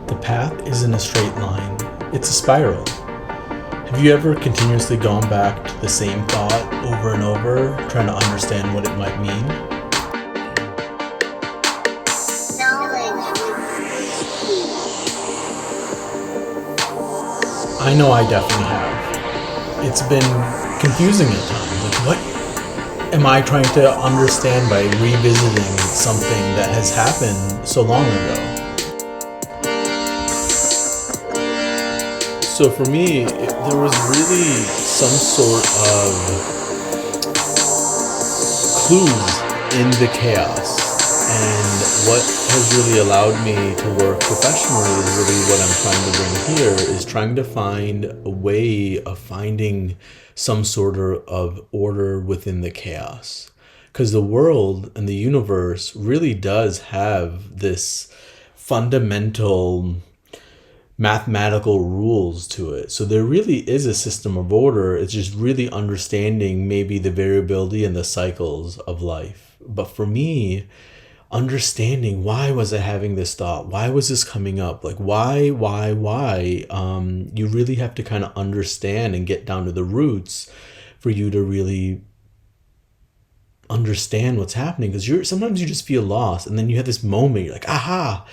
The path isn't a straight line, it's a spiral. Have you ever continuously gone back to the same thought over and over, trying to understand what it might mean? I know I definitely have. It's been confusing at times. Like, what am I trying to understand by revisiting something that has happened so long ago? So for me, there was really some sort of clues in the chaos. And what has really allowed me to work professionally is really what I'm trying to bring here is trying to find a way of finding some sort of order within the chaos. Because the world and the universe really does have this fundamental mathematical rules to it. So there really is a system of order. It's just really understanding maybe the variability and the cycles of life. But for me, understanding why was I having this thought? Why was this coming up? Like why? You really have to kind of understand and get down to the roots for you to really understand what's happening. Because sometimes you just feel lost, and then you have this moment. You're like, aha,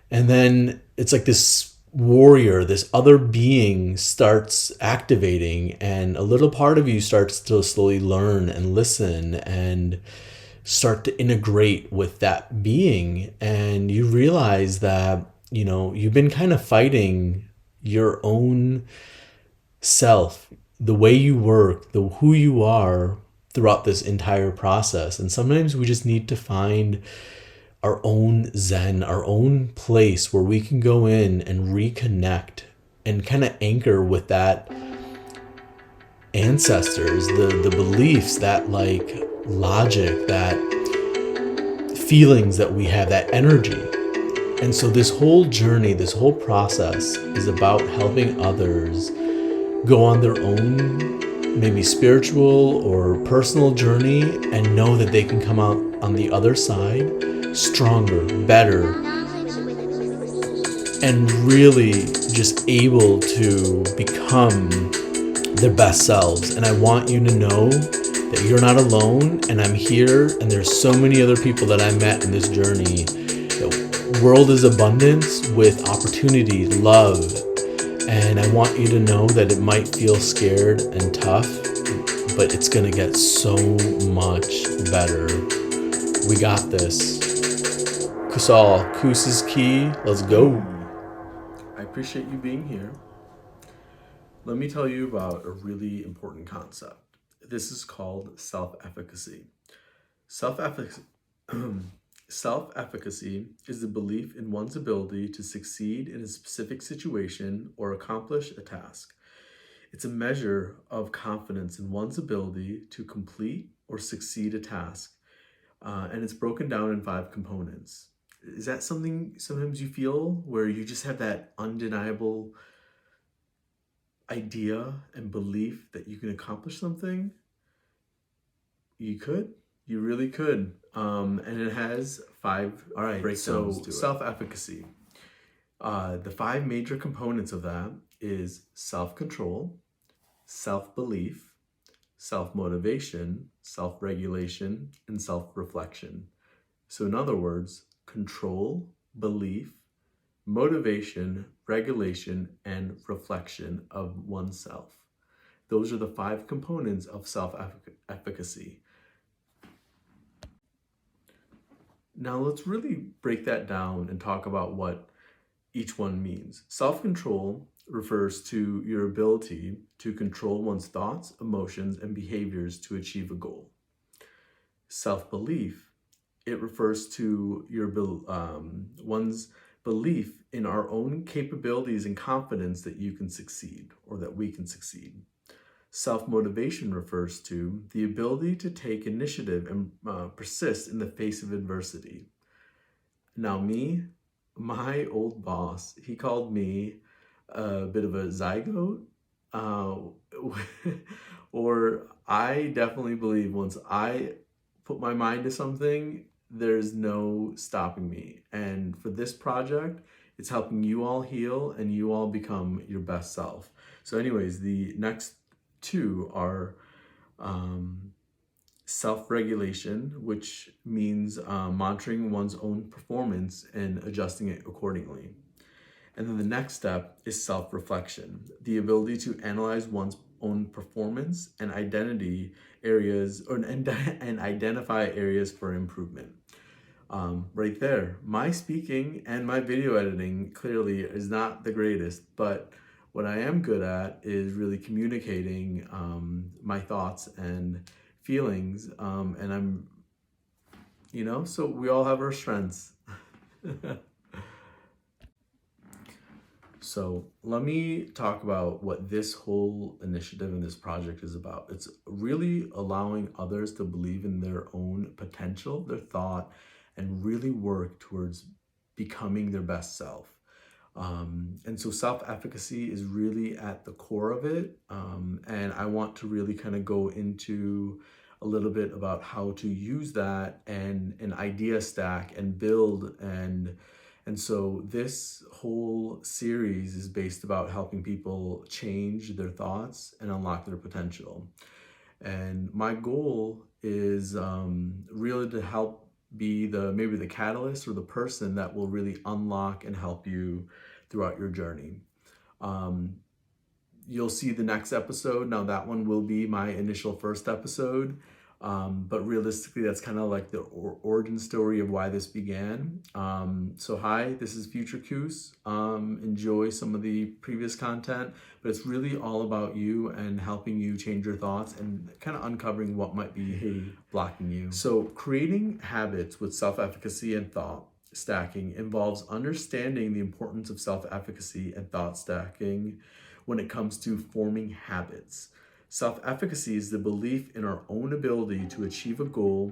and then it's like this warrior, this other being starts activating, and a little part of you starts to slowly learn and listen and start to integrate with that being. And you realize that, you've been kind of fighting your own self, the way you work, who you are throughout this entire process. And sometimes we just need to find our own zen, our own place where we can go in and reconnect and kind of anchor with that ancestors, the beliefs, that like logic, that feelings that we have, that energy. And so this whole journey, this whole process is about helping others go on their own, maybe spiritual or personal journey, and know that they can come out on the other side stronger, better, and really just able to become their best selves. And I want you to know that you're not alone, and I'm here, and there's so many other people that I met in this journey. The world is abundance with opportunity, love, and I want you to know that it might feel scared and tough, but it's gonna get so much better. We got this. Kusal, Kus is key. Let's go. I appreciate you being here. Let me tell you about a really important concept. This is called self-efficacy. Self-efficacy, self-efficacy is the belief in one's ability to succeed in a specific situation or accomplish a task. It's a measure of confidence in one's ability to complete or succeed a task, and it's broken down in 5 components. Is that something sometimes you feel where you just have that undeniable idea and belief that you can accomplish something? You could. You really could. And it has 5 breakdowns to it. Self-efficacy. The 5 major components of that is self-control, self-belief, self-motivation, self-regulation, and self-reflection. So in other words, control, belief, motivation, regulation, and reflection of oneself. Those are the 5 components of self-efficacy. Now let's really break that down and talk about what each one means. Self-control refers to your ability to control one's thoughts, emotions, and behaviors to achieve a goal. Self-belief, it refers to one's belief in our own capabilities and confidence that you can succeed, or that we can succeed. Self-motivation refers to the ability to take initiative and persist in the face of adversity. Now my old boss, he called me a bit of a zygote, or I definitely believe once I put my mind to something, there's no stopping me. And for this project, it's helping you all heal and you all become your best self. So, anyways, the next two are um, self-regulation, which means monitoring one's own performance and adjusting it accordingly. And then the next step is self-reflection, the ability to analyze one's own performance and identity areas and identify areas for improvement. Right there, my speaking and my video editing clearly is not the greatest, but what I am good at is really communicating my thoughts and feelings, and so we all have our strengths. So let me talk about what this whole initiative and this project is about. It's really allowing others to believe in their own potential, their thought, and really work towards becoming their best self. And so self-efficacy is really at the core of it. And I want to really kind of go into a little bit about how to use that and an idea stack and build and so this whole series is based about helping people change their thoughts and unlock their potential. And my goal is really to help be maybe the catalyst or the person that will really unlock and help you throughout your journey. You'll see the next episode. Now that one will be my initial first episode. But realistically, that's kind of like the origin story of why this began. So hi, this is Future Coos. Enjoy some of the previous content, but it's really all about you and helping you change your thoughts and kind of uncovering what might be blocking you. So creating habits with self-efficacy and thought stacking involves understanding the importance of self-efficacy and thought stacking when it comes to forming habits. Self-efficacy is the belief in our own ability to achieve a goal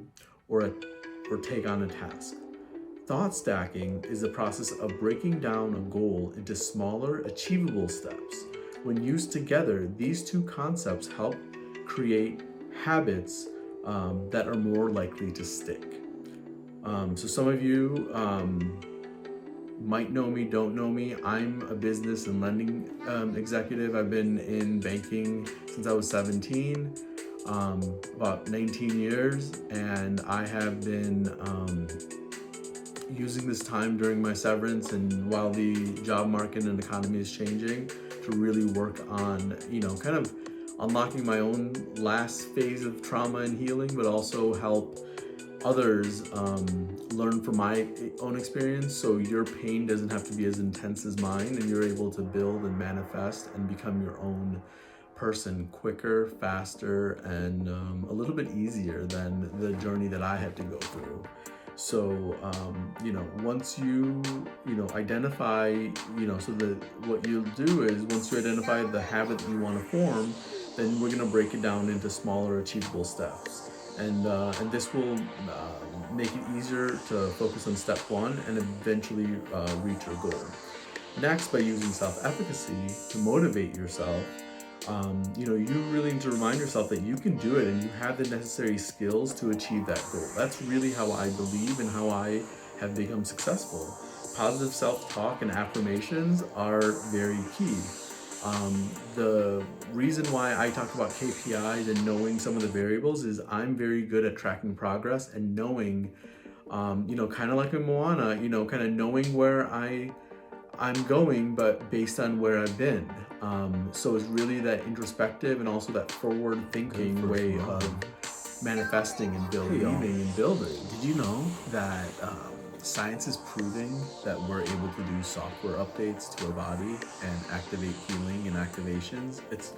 or take on a task. Thought stacking is the process of breaking down a goal into smaller, achievable steps. When used together, these two concepts help create habits that are more likely to stick. So some of you might know me, don't know me. I'm a business and lending executive. I've been in banking since I was 17, about 19 years, and I have been using this time during my severance and while the job market and economy is changing to really work on, kind of unlocking my own last phase of trauma and healing, but also help others learn from my own experience, so your pain doesn't have to be as intense as mine, and you're able to build and manifest and become your own person quicker, faster, and a little bit easier than the journey that I had to go through. So once you identify, what you'll do is once you identify the habit that you want to form, then we're going to break it down into smaller achievable steps. And this will make it easier to focus on step one and eventually reach your goal. Next, by using self-efficacy to motivate yourself, you really need to remind yourself that you can do it and you have the necessary skills to achieve that goal. That's really how I believe and how I have become successful. Positive self-talk and affirmations are very key. The reason why I talk about KPIs and knowing some of the variables is I'm very good at tracking progress and knowing, kind of like a Moana, kind of knowing where I'm going, but based on where I've been. So it's really that introspective and also that forward thinking way of manifesting and building. Did you know that science is proving that we're able to do software updates to our body and activate healing and activations? It's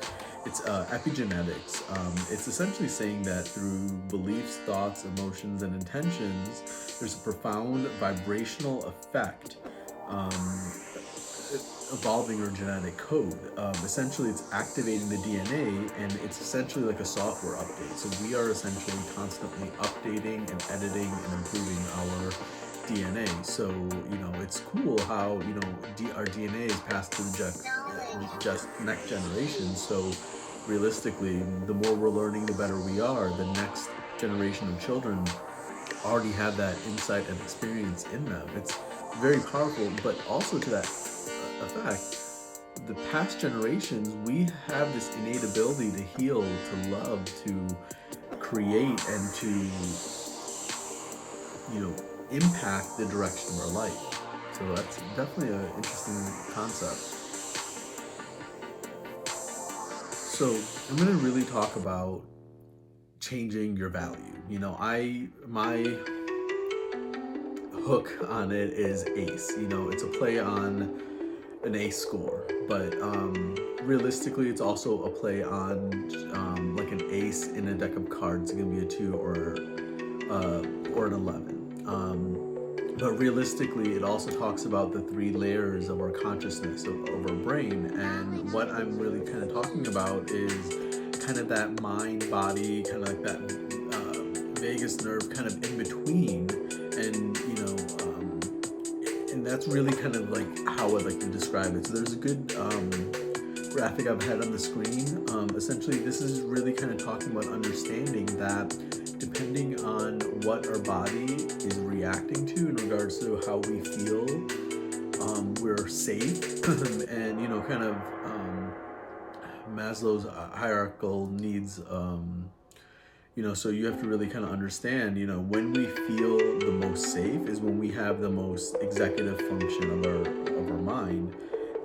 epigenetics. It's essentially saying that through beliefs, thoughts, emotions, and intentions, there's a profound vibrational effect evolving our genetic code. Essentially, it's activating the DNA, and it's essentially like a software update. So we are essentially constantly updating and editing and improving our DNA. So, it's cool how, our DNA is passed to just next generation. So realistically, the more we're learning, the better we are. The next generation of children already have that insight and experience in them. It's very powerful, but also to that effect, the past generations, we have this innate ability to heal, to love, to create, and to, impact the direction of our life. So that's definitely an interesting concept. So I'm going to really talk about changing your value. My hook on it is ACE. It's a play on an ACE score, but realistically, it's also a play on like an ace in a deck of cards. It's gonna be a 2 or an 11. But realistically, it also talks about the 3 layers of our consciousness, of our brain. And what I'm really kind of talking about is kind of that mind body, kind of like that vagus nerve kind of in between. And, and that's really kind of like how I'd like to describe it. So there's a good graphic I've had on the screen. Essentially, this is really kind of talking about understanding that depending on what our body is reacting to in regards to how we feel, we're safe. And kind of Maslow's hierarchical needs. So you have to really kind of understand, when we feel the most safe is when we have the most executive function of our mind.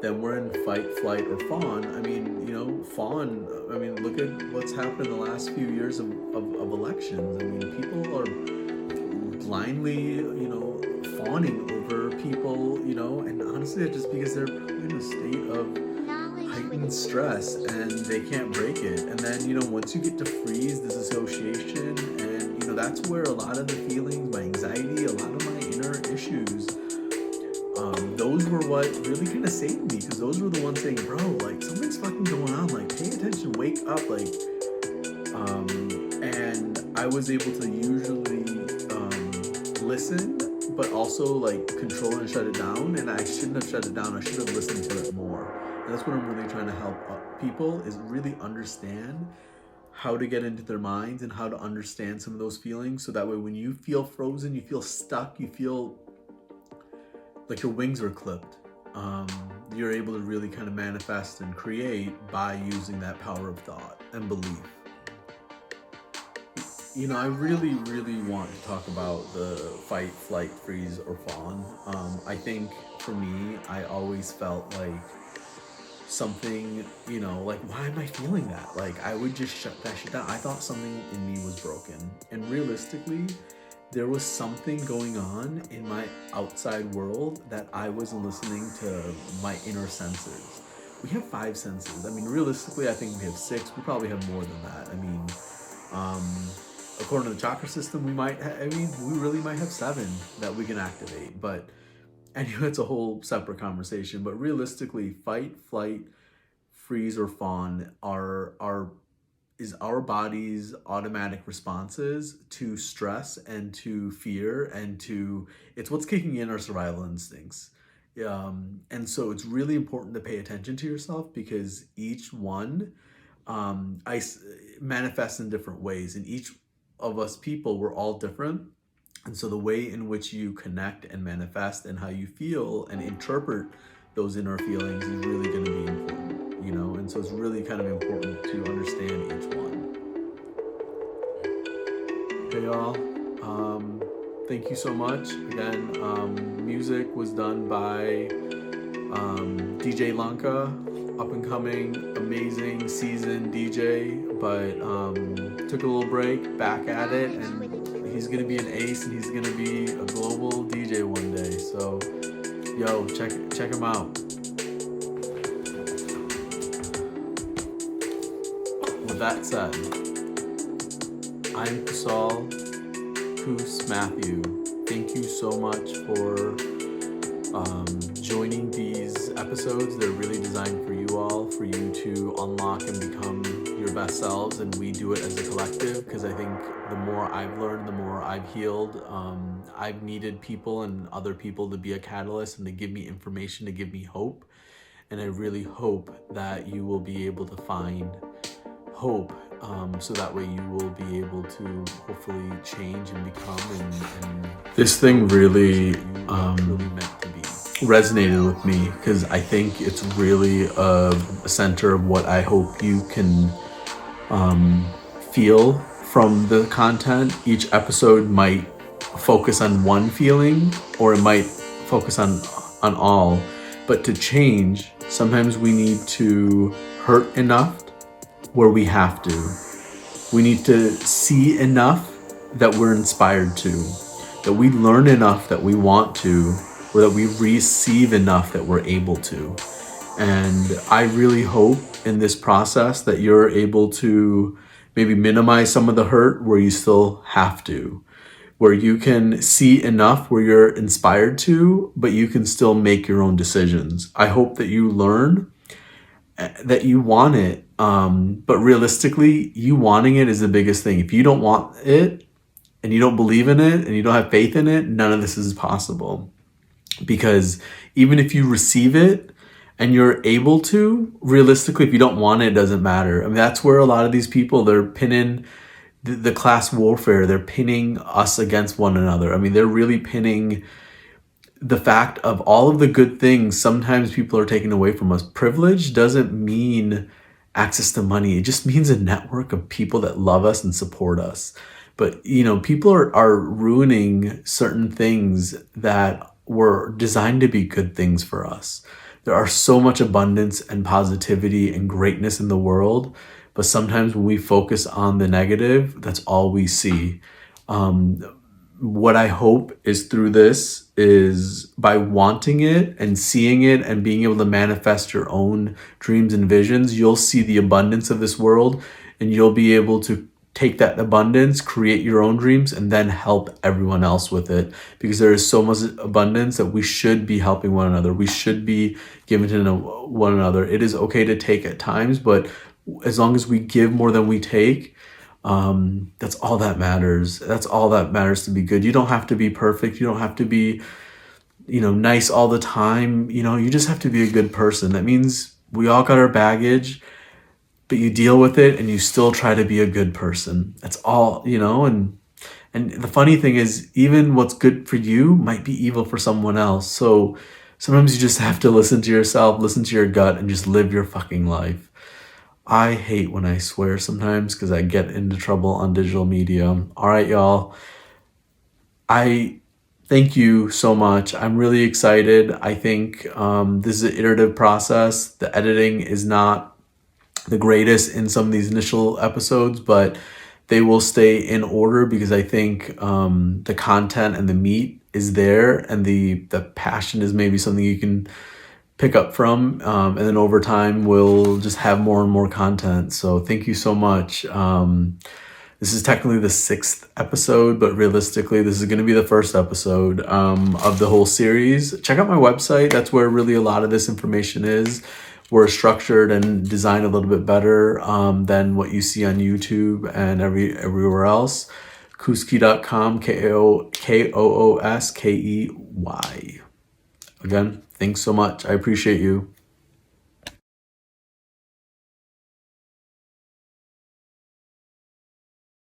Then we're in fight, flight, or fawn. Fawn. Look at what's happened in the last few years of elections. People are blindly, fawning over people, and honestly, it's just because they're in a state of heightened stress and they can't break it. And then, once you get to freeze, this association, and that's where a lot of the feelings, my anxiety, a lot of my inner issues, those were what really kind of saved me, because those were the ones saying, bro, like, something's fucking going on, like, pay attention, wake up, like, and I was able to usually listen, but also like control and shut it down. And I shouldn't have shut it down, I should have listened to it more. And that's what I'm really trying to help people, is really understand how to get into their minds and how to understand some of those feelings, so that way when you feel frozen, you feel stuck, you feel like your wings are clipped, you're able to really kind of manifest and create by using that power of thought and belief. I really, really want to talk about the fight, flight, freeze, or fawn. I think for me, I always felt like something, like, why am I feeling that? Like, I would just shut that shit down. I thought something in me was broken. And realistically, there was something going on in my outside world that I wasn't listening to my inner senses. We have 5 senses. Realistically, I think we have 6. We probably have more than that. According to the chakra system, we really might have 7 that we can activate. But anyway, it's a whole separate conversation. But realistically, fight, flight, freeze, or fawn is our body's automatic responses to stress and to fear, and it's what's kicking in our survival instincts. And so it's really important to pay attention to yourself, because each one manifests in different ways, and each of us people, we're all different. And so the way in which you connect and manifest and how you feel and interpret those inner feelings is really going to be important, and so it's really kind of important to understand each one. Okay, y'all. Thank you so much. Again, music was done by DJ Lanka, up and coming, amazing, seasoned DJ, but took a little break, back at it, and he's gonna be an ace, and he's gonna be a global DJ one day. So, yo, check him out. With that said, I'm Kusal Kus Matthew. Thank you so much for joining these episodes. They're really designed for you all, for you to unlock and become your best selves, and we do it as a collective, because I think the more I've learned, the more I've healed. I've needed people and other people to be a catalyst and to give me information, to give me hope, and I really hope that you will be able to find hope, so that way you will be able to hopefully change and become This thing really resonated with me because I think it's really a center of what I hope you can feel from the content. Each episode might focus on one feeling, or it might focus on all. But to change, sometimes we need to hurt enough where we have to. We need to see enough that we're inspired to, that we learn enough that we want to, or that we receive enough that we're able to. And I really hope in this process that you're able to maybe minimize some of the hurt where you still have to, where you can see enough where you're inspired to, but you can still make your own decisions. I hope that you learn that you want it, but realistically, you wanting it is the biggest thing. If you don't want it and you don't believe in it and you don't have faith in it, none of this is possible. Because even if you receive it and you're able to, realistically, if you don't want it, it doesn't matter. I mean, that's where a lot of these people, they're pinning the class warfare. They're pinning us against one another. I mean, they're really pinning the fact of all of the good things sometimes people are taking away from us. Privilege doesn't mean access to money. It just means a network of people that love us and support us. But, people are ruining certain things that were designed to be good things for us. There are so much abundance and positivity and greatness in the world, but sometimes when we focus on the negative, that's all we see. What I hope is through this is by wanting it and seeing it and being able to manifest your own dreams and visions, you'll see the abundance of this world, and you'll be able to take that abundance, create your own dreams, and then help everyone else with it. Because there is so much abundance that we should be helping one another. We should be giving to one another. It is okay to take at times, but as long as we give more than we take, that's all that matters. That's all that matters to be good. You don't have to be perfect. You don't have to be, nice all the time. You just have to be a good person. That means we all got our baggage, but you deal with it and you still try to be a good person. That's all, and the funny thing is, even what's good for you might be evil for someone else. So sometimes you just have to listen to yourself, listen to your gut, and just live your fucking life. I hate when I swear sometimes because I get into trouble on digital media. All right, y'all. I thank you so much. I'm really excited. I think this is an iterative process. The editing is not the greatest in some of these initial episodes, but they will stay in order because I think the content and the meat is there, and the passion is maybe something you can pick up from, and then over time we'll just have more and more content. So thank you so much. This is technically the 6th episode, but realistically this is going to be the first episode of the whole series. Check out my website. That's where really a lot of this information is. We're structured and designed a little bit better than what you see on YouTube and everywhere else. Kooskey.com, KOOSKEY. Again, thanks so much. I appreciate you.